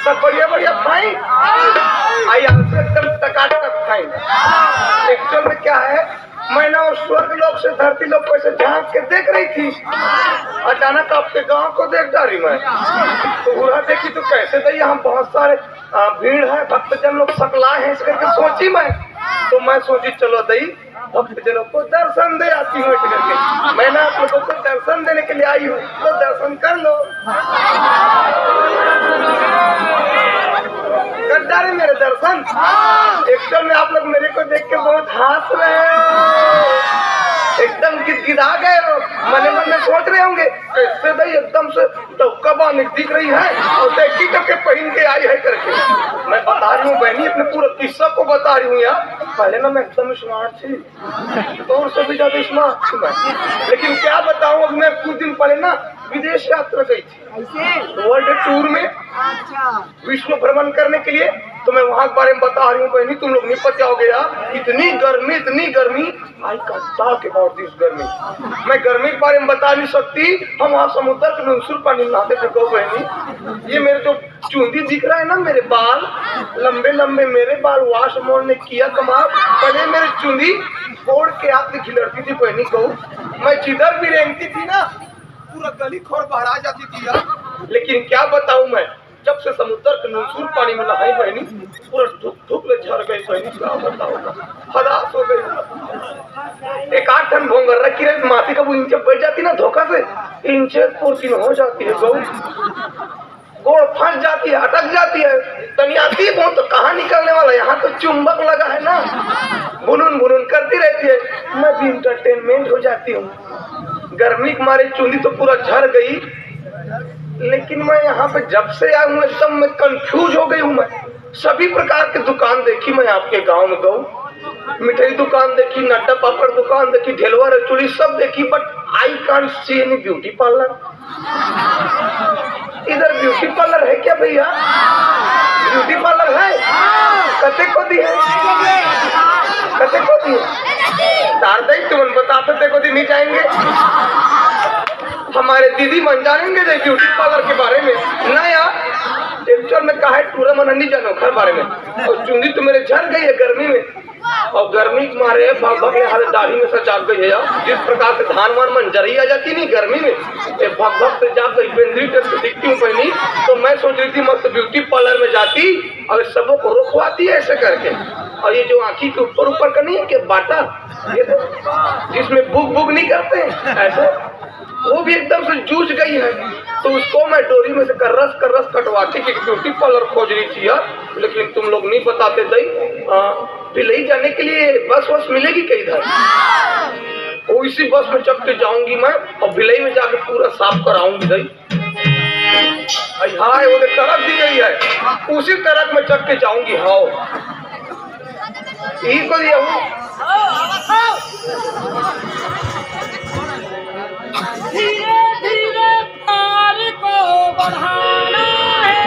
सब बढ़िया बढ़िया खाई आई हमसे एकदम टकाटक खाई। एक्चुअल में क्या है, मैं ना उस स्वर्ग लोक से धरती लोक को ऐसे झांक के देख रही थी, अचानक आपके गांव को देख डाली मैं। तो बुरा देखी तो कैसे थे यहाँ बहुत सारे भीड़ है, भक्तजन लोग सकलाए हैं, इस करके सोची मैं। तो मैं सोची चलो दई भक्तजनों को दर्शन दे आती हूँ करके। मैं ना आप लोगों को दर्शन देने के लिए आई हूँ, तो दर्शन कर लो। कर डाले मेरे दर्शन। एक्चुअल में आप लोग मेरे को देख के बहुत हंस रहे हो, एकदम गिदगिदा गए हो, मने मन में सोच रहे होंगे कैसे भाई एकदम से टोका दिख रही है और टैक्सी करके पहन के आई है करके। मैं बता रही हूँ बहनी, अपने पूरा किस्सा को बता रही हूँ यार। पहले ना मैं एकदम स्मार्ट थी, तो से भी ज्यादा स्मार्ट थी मैं, लेकिन क्या बताऊँ, अब मैं कुछ दिन पहले ना विदेश यात्रा गई थी वर्ल्ड टूर में, विश्व भ्रमण करने के लिए। तो मैं वहाँ के बारे में बता रही हूँ बहनी, तुम लोग नहीं पता हो गया, इतनी गर्मी आई कट्टा के बहुत इस गर्मी। मैं गर्मी के बारे में बता नहीं सकती। हम वहाँ समुद्र के नुनसुर पानी नहाते थे गो बहनी। ये मेरे जो चूंदी दिख रहा है ना, मेरे बाल लंबे लंबे, मेरे बाल वाश मोड़ ने किया कमाल। पहले मेरी चूंदी फोड़ के आपसे खिलरती थी बहनी को, मैं जिधर भी रेंगती थी ना पूरा गली खोर बाहर आ जाती थी यार। लेकिन क्या बताऊं मैं, जब से समुद्र के नुनसुर पानी में नहाई बहनी, पूरा धुक ले झड़ गई बहनी। क्या बताऊंगा, हदास हो गई। एक 8 टन भोंगर रखी रही माथी का, वो इंचे बैठ जाती ना धोखा से, इंचे पूर्ति हो जाती है गौ, गोड़ फंस जाती है, अटक जाती है। तनी आती है तो कहाँ निकलने वाला, यहाँ तो चुंबक लगा है ना, बुनुन बुनुन करती रहती है। मैं भी इंटरटेनमेंट हो जाती हूँ। गर्मी के मारे चूंदी तो पूरा झड़ गई, लेकिन मैं यहाँ पे जब से आया हूँ एकदम मैं कंफ्यूज हो गई हूँ। मैं सभी प्रकार की दुकान देखी, मैं आपके गांव में गऊ, मिठाई दुकान देखी, नट्टा पापड़ दुकान देखी, ढेलवा रचुड़ी सब देखी, but I can't see any beauty parlour. इधर ब्यूटी पार्लर है क्या भैया? ब्यूटी पार्लर है? कते को दी है? कते को दी है? तारदई तुम बताते थे को दी नहीं जाएंगे। हमारे दीदी मन जानेंगे ब्यूटी पार्लर के बारे में ना यार। एक्चुअल में कहा है टूरा मन नहीं जानो घर बारे में। और चुंदी तो मेरे झड़ गई है गर्मी में, और गर्मी के मारे भग हाल दाढ़ी में से जाग गई है यार। जिस प्रकार से धान वान मंजरी आ जाती नहीं गर्मी में, भग से जाग गई, बेंद्री टाइप से दिखती हूँ पहनी। तो मैं सोच रही थी मस्त ब्यूटी पार्लर में जाती और सबों को रुकवाती है ऐसे करके। और ये जो आँखी के ऊपर ऊपर का नहीं है कि बाटा, ये तो जिसमें बुक बुक नहीं करते ऐसे, वो भी एकदम से जूझ गई है। तो उसको मैं डोरी में से कर्रस कटवाती कि ब्यूटी पार्लर खोज रही थी यार। लेकिन तुम लोग नहीं बताते दई भिलई जाने के लिए बस वस मिलेगी कई इधर, वो इसी बस में चढ़ के जाऊंगी मैं और भिलई में जाके पूरा साफ कराऊंगी दई। हाय वो तरफ दी गई है, उसी तरफ में चढ़ के जाऊंगी। हाँ यही को दिया हूँ। धीरे धीरे पार को बढ़ाना है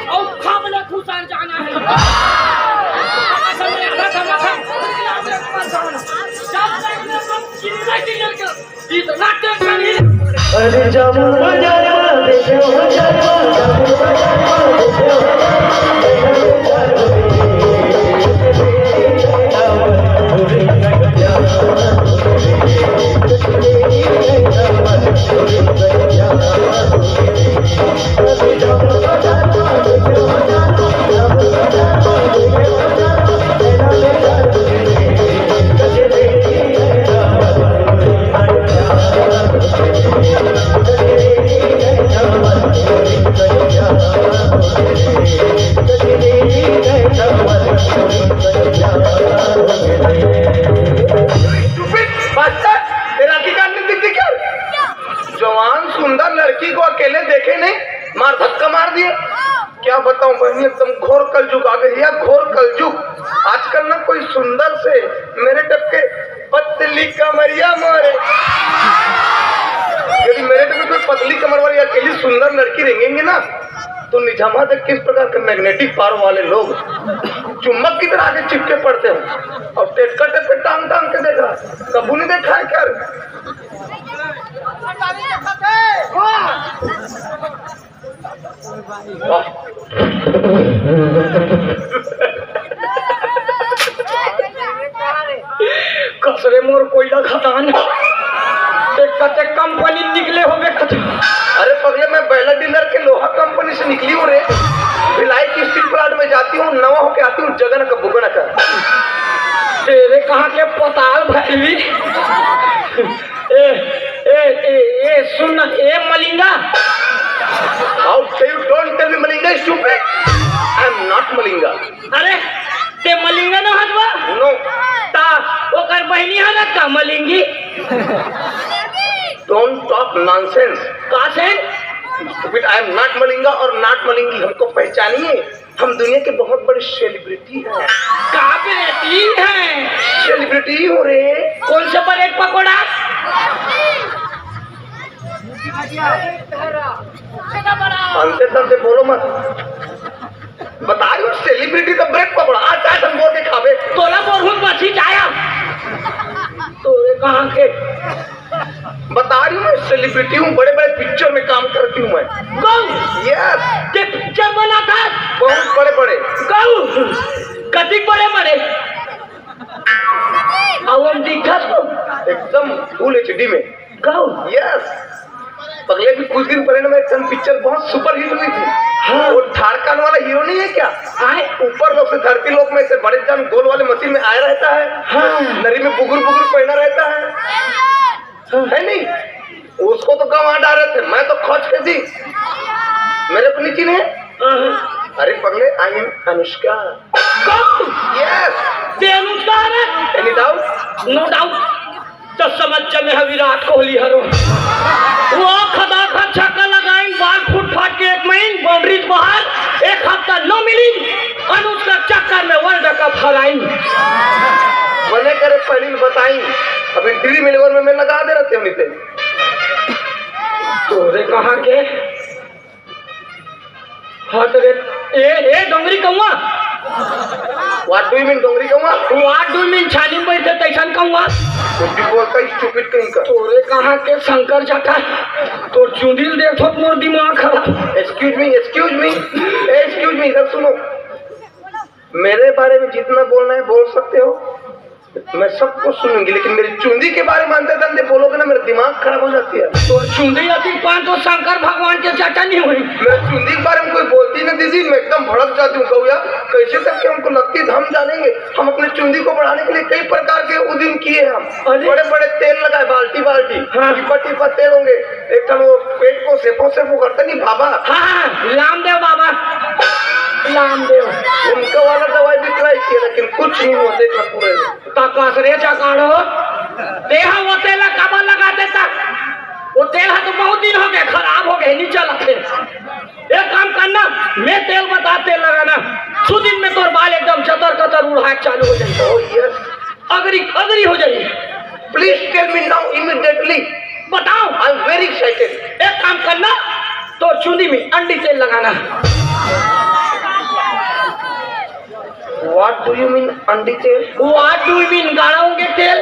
और खामले खुशान जाना है। अरे जवान सुंदर लड़की को अकेले देखे नहीं, मार धक्का मार दिए। क्या बताऊं बहनी, एकदम घोर कलयुग आ गई है, घोर कलयुग। आजकल ना कोई सुंदर से मेरे टपके पतली कमरिया मारे, यदि मेरे टपके कोई पतली कमर वाली अकेली सुंदर लड़की रहेंगे ना, तो निजामा तक किस प्रकार के मैग्नेटिक पावर वाले लोग चुम्बक की तरह आगे चिपके पड़ते हैं। और टेटका टेटका टांग टांग के देख रहा, कबू नहीं देखा है क्या? कसरे मोर कोयला खदान कते कंपनी निकले होगे खदान। अरे पगले मैं बेला डीलर के लोहा कंपनी से निकली हूँ रे, भिलाई की स्टील प्लांट में जाती हूँ, नवा होके आती हूँ जगन का बुगन का। तेरे कहाँ के पताल भैली। ए ए ए ए सुन ए Malinga, How can you don't tell me Malinga is stupid? I am not Malinga. अरे ते मलिंगा न हटवा No. ता ओकर बहनी है ना का मलिंगी। Don't talk nonsense. का से Stupid. I am not Malinga और not Malingi. हमको पहचानिए, हम दुनिया के बहुत बड़े सेलिब्रिटी हैं। का पे रहती है? सेलिब्रिटी हो रे। कौन सा ब्रेड पकोड़ा? अंते तंते बोलो मत। बता रही हूँ सेलिब्रिटी तो ब्रेड पकड़ा आज आज हम बोल के खावे। तोला बोरहुन बची जाया। तोरे कहाँ के? बता रही हूँ मैं सेलिब्रिटी हूँ, बड़े बड़े पिक्चर में काम करती हूँ मैं। गौ यस, ते पिक्चर बना था बहुत बड़े बड़े। गौ कति बड़े बड़े हम दिखा तो एकदम फुल एचडी में। गौ यस, अगले भी कुछ दिन पहले ना एक पिक्चर बहुत सुपर हिट हुई थी। हाँ। वो झारखंड वाला हीरो नहीं है क्या? आए ऊपर लोग से धरती लोक में से बड़े जान गोल वाले मशीन में आया रहता है। हाँ। नरी में बुगुर बुगुर पहना रहता है। है नहीं? उसको तो कम डाल रहे थे, मैं तो खोज के दी। मेरे अपनी चीन है। अरे पगले, आई एम अनुष्का। यस, ते अनुष्का है? Any doubt? No doubt. तो समझ चले है विराट कोहली हरो। वो खदा खा छक्का लगाई, बाल फुट फाट के एक महीन बाउंड्रीज बाहर, एक हफ्ता नो मिली, अनुष्का चक्कर में वर्ल्ड कप हराई। बने करे पहली बताई, अभी ड्रीम 11 में मैं लगा दे रहे थे उन्हीं पे। तोरे कहाँ के? हाँ तेरे ए डोंगरी कौआ। What do you mean डोंगरी कहूँगा? What do you mean छानी में बैठे तैसन कौआ? कुछ भी बोलता है स्टूपिड कहीं का। तोरे कहाँ के शंकर जाता? तो चुंदिल देखो मोर दिमाग खराब। एक्सक्यूज मी, इधर सुनो। मेरे बारे में जितना बोलना है बोल सकते हो, मैं सब कुछ सुनूंगी, लेकिन मेरी चुंदी के बारे में अंते तंते बोलोगे ना, मेरा दिमाग खराब हो जाती है। तो चुंदी आती पान तो शंकर भगवान के चाचा नहीं हुई। मेरे चुंदी के बारे में कोई बोलती ना दीदी, मैं एकदम भड़क जाती हूँ। कहूँ यार कैसे तक के हमको लगती है, हम जानेंगे। हम अपने चुंदी को बढ़ाने के लिए कई प्रकार के उद्यम किए हम। बड़े बड़े तेल लगाए, बाल्टी हाँ। टिपा तेल होंगे। एक तो वो पेट को सेपो करते नहीं बाबा। हाँ रामदेव बाबा, रामदेव उनका वाला दवाई भी ट्राई किया, लेकिन कुछ नहीं हुआ। देखना पूरे कसरे चकाड़ो देहा वो तेल कब लगा देता। वो तेल है तो बहुत दिन हो गए, खराब हो गए, नहीं चला। एक काम करना, मैं तेल बता, तेल लगाना, सुदिन में तोर बाल एकदम चतर कतर उड़ा चालू हो जाए। ओह यस, अगरी हो जाइए। Please tell me now immediately. बताओ, आई एम वेरी एक्साइटेड। एक काम करना, तो चुंदी में अंडी तेल लगाना। What do you mean अंडी तेल? What do you mean गाढ़ा के तेल?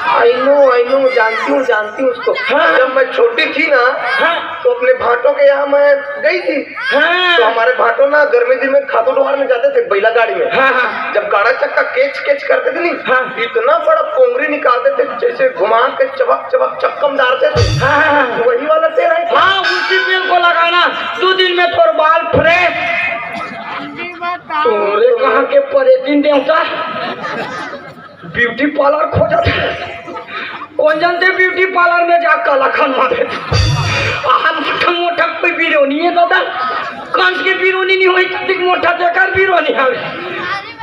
I know, जानती हूँ उसको। हाँ। जब मैं छोटी थी ना, हाँ। तो अपने भाटों के यहाँ मैं गई थी। हाँ। तो हमारे भाटों ना गर्मी दिन में खादू डोहार में जाते थे बैला गाड़ी में। हाँ। जब गाड़ा चक्का केच करते थे नहीं, हाँ। इतना बड़ा पोंगरी निकालते थे, जैसे घुमा के चबक चक्कम डालते थे। हाँ। वही वाला तेल है। हाँ, उसी तेल को लगाना, 2 दिन में तोर बाल फ्रेश। तोरे कहाँ के परे दिन देवता ब्यूटी पार्लर खोजा था। कौन जानते ब्यूटी पार्लर में जा काला खान मारे। मोटा कोई बिरोनी है दादा, कंस के बिरोनी नहीं हुई, तक मोटा देकर बिरोनी है।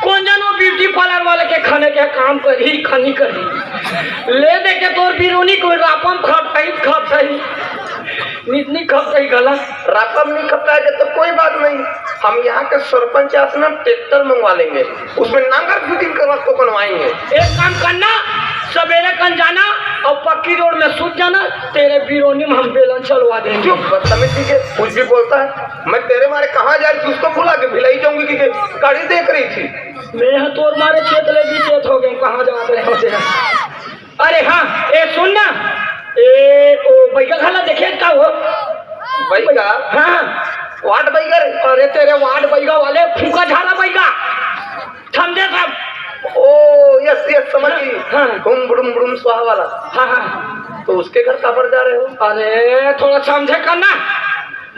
कौन जानो ब्यूटी पार्लर वाले के खाने के काम करी खनी करी ले दे के तोर बिरोनी कोई रापम खप सही नितनी खप सही गला रापम नहीं खपता है तो कोई बात नहीं। हम यहाँ के सरपंच से ना ट्रैक्टर मंगवा लेंगे, उसमें नांगर फिटिंग करवा को बनवाएंगे। एक काम करना, सवेरे कन जाना और पक्की रोड में सूझ जाना, तेरे बिरोनी में हम बेलन चलवा देंगे। जो बदतमीजी के कुछ भी बोलता है। मैं तेरे मारे कहाँ जा रही थी उसको भुला के भिलाई जाऊंगी कि गाड़ी देख रही थी। मैं तोर मारे चेतले भी चेत हो गए, कहाँ जा रहे हो। अरे हाँ, ए सुन ना, ए ओ बैगा खाला देखे का हो बैगा हाँ वाट बैगा रे अरे तेरे वार्ड बैगा वाले फूका झाला बैगा समझे सब ओ यस यस समझ गई हाँ। हुम बुड़ुम स्वाहा वाला हाँ हाँ तो उसके घर कहाँ पर जा रहे हो अरे थोड़ा समझे करना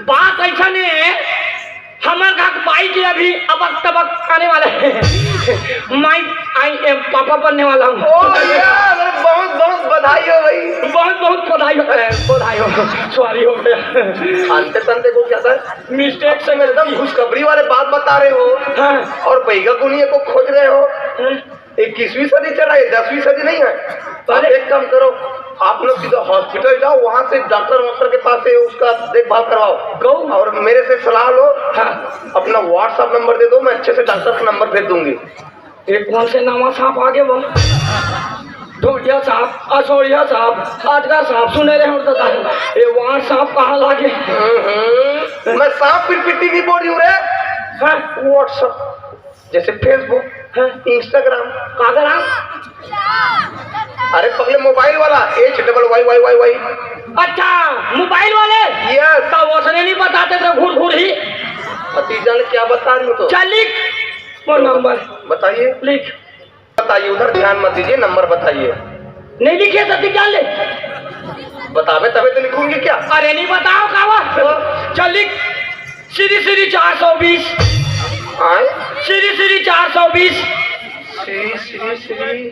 बात ऐसा नहीं है हमारे घर बाइक अभी अबक तबक आने वाला है मैं आई एम पापा बनने वाला हूँ ओ यार अरे बहुत बहुत बधाई हो भाई बहुत बहुत बधाई हो सॉरी हो गया आंते तंते को क्या था मिस्टेक से तुम एकदम खुशखबरी वाले बात बता रहे हो हाँ और बैगा गुनिया को खोज रहे हो हाँ। 21वीं सदी चला है 10वीं सदी नहीं है तो आप एक काम करो आप लोग सीधा हॉस्पिटल जाओ वहाँ से डॉक्टर वॉक्टर के पास से उसका देखभाल करवाओ गो और मेरे से सलाह लो हाँ अपना व्हाट्सएप नंबर दे दो मैं अच्छे से डॉक्टर का नंबर भेज दूंगी एक कौन से नामा साहब आगे वो ढोलिया साहब असोड़िया साहब आजका साहब सुने रहे होता था ये वहाँ साहब कहाँ लागे मैं सांप पिटी की बोल रही हूँ रे हाँ व्हाट्सएप जैसे फेसबुक हाँ इंस्टाग्राम कागर आप अरे पगले मोबाइल वाला HYY अच्छा मोबाइल वाले यस तो वो सने नहीं बताते थे घूर घूर ही भतीजा ने क्या बता रही हो तो चल लिख वो नंबर बताइए लिख बताइए उधर ध्यान मत दीजिए नंबर बताइए नहीं लिखे तो क्या ले बतावे तबे तो लिखूंगी क्या अरे नहीं बताओ कावा चल लिख श्री 420 आए श्री 420 श्री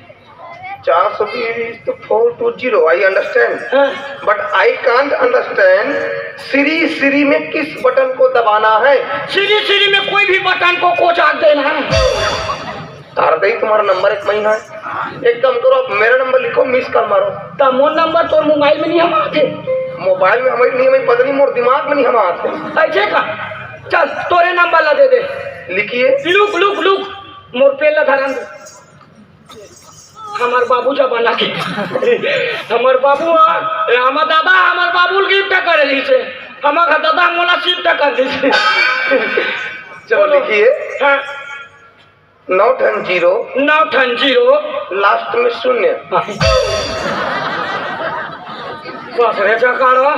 420 तो 420 आई अंडरस्टैंड हाँ but I can't understand Shri में किस बटन को दबाना है श्री में कोई भी बटन को कोचाक देना है तार दही तुम्हारा नंबर एक महीना है एक काम करो आप मेरा नंबर लिखो मिस कॉल मारो तो मोर नंबर तो मोबाइल में नहीं हम आते मोबाइल में हमारी नहीं हमें पता नहीं मोर दिमाग में नहीं हम आते ऐसे का चल तोरे नंबर ला दे दे लिखिए लुक लुक लुक मोर पे ला धरन हमार बाबू जमाना के हमार बाबू हमार दादा हमार बाबू गिफ्ट कर दी से हमार दादा मोला शिफ्ट कर दी से चलो लिखिए हाँ 910 910 लास्ट में 0 बस रे चकारो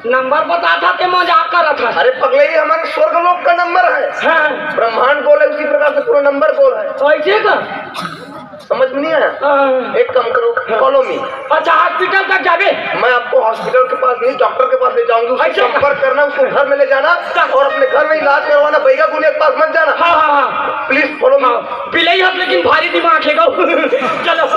नंबर बता था ते मजाक कर रहा था अरे पगले ये हमारे स्वर्गलोक का नंबर है हाँ ब्रह्मांड गोल है उसी प्रकार से पूरा नंबर गोल है ऐसे का समझ में नहीं आया हाँ। एक काम करो फॉलो मी अच्छा हॉस्पिटल तक जाबे मैं आपको हॉस्पिटल के पास नहीं डॉक्टर के पास ले जाऊंगी उससे अच्छा। संपर्क करना उसको घर में ले जाना और अपने घर में इलाज करवाना बैगा गुनिया के पास मत जाना हाँ हाँ हाँ प्लीज फॉलो मी हाँ बिलई हस लेकिन भारी दिमाग है गो चलो